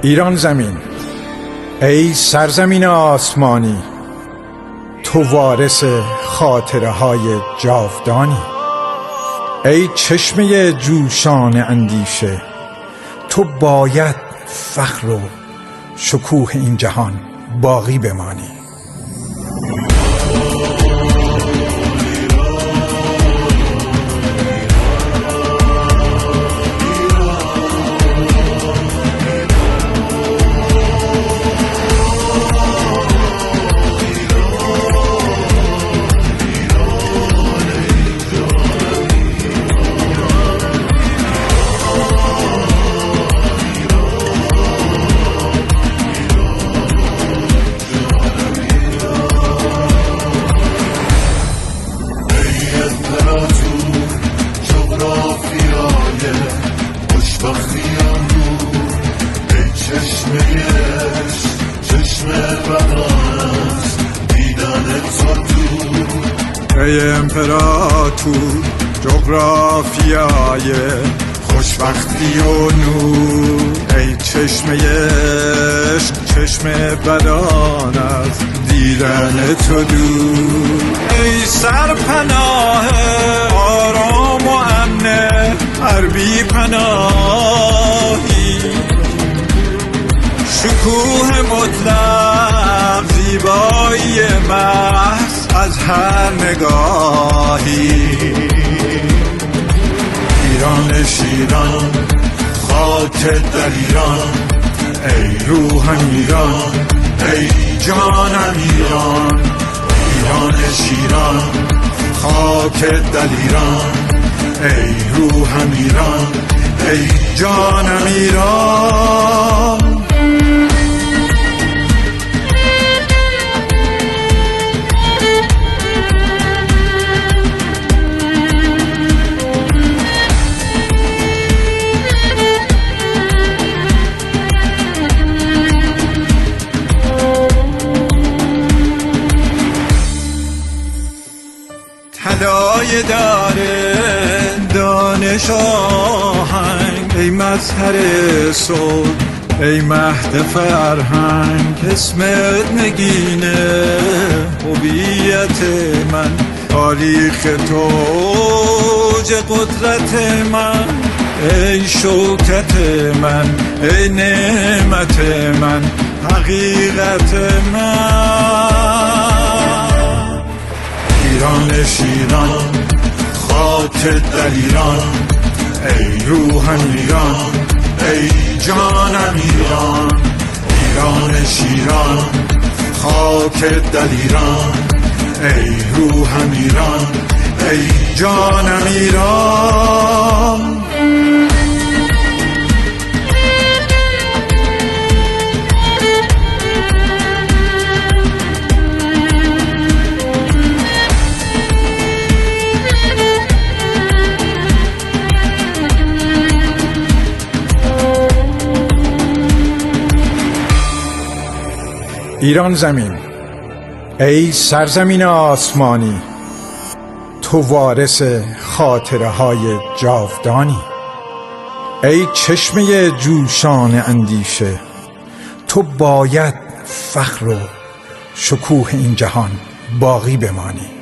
ایران زمین، ای سرزمین آسمانی، تو وارث خاطره های جاودانی. ای چشمه جوشان اندیشه، تو باید فخر و شکوه این جهان باقی بمانی. ای امپراتور جغرافیای خوشبختی و نور، ای چشمه عشق، چشم بدان از دیدن تو دور. ای سرپناه آرام و امن هر بی پناهی، شکوه مطلق، زیبایی محض از هر نگاهی. ایران شیران، خاک در ایران، ای روحم ایران، ای جانم ایران. ایران شیران، خاک در ایران، ای روحم ایران، ای جانم ایران. طلای داره دانش آهنگ، ای مظهر صلح، ای مهد فرهنگ. اسمت نگینه هویت من، تاریخ تو اوج قدرت من. ای شوکت من، ای نعمت من، حقیقت من. ایران شیران، خاک در ایران، ای روحم ایران، ای جانم ایران. ایران شیران، خاک در ایران، ای روحم ایران، ای جانم ایران. ایران زمین، ای سرزمین آسمانی، تو وارث خاطره های جاودانی. ای چشمه جوشان اندیشه، تو باید فخر و شکوه این جهان باقی بمانی.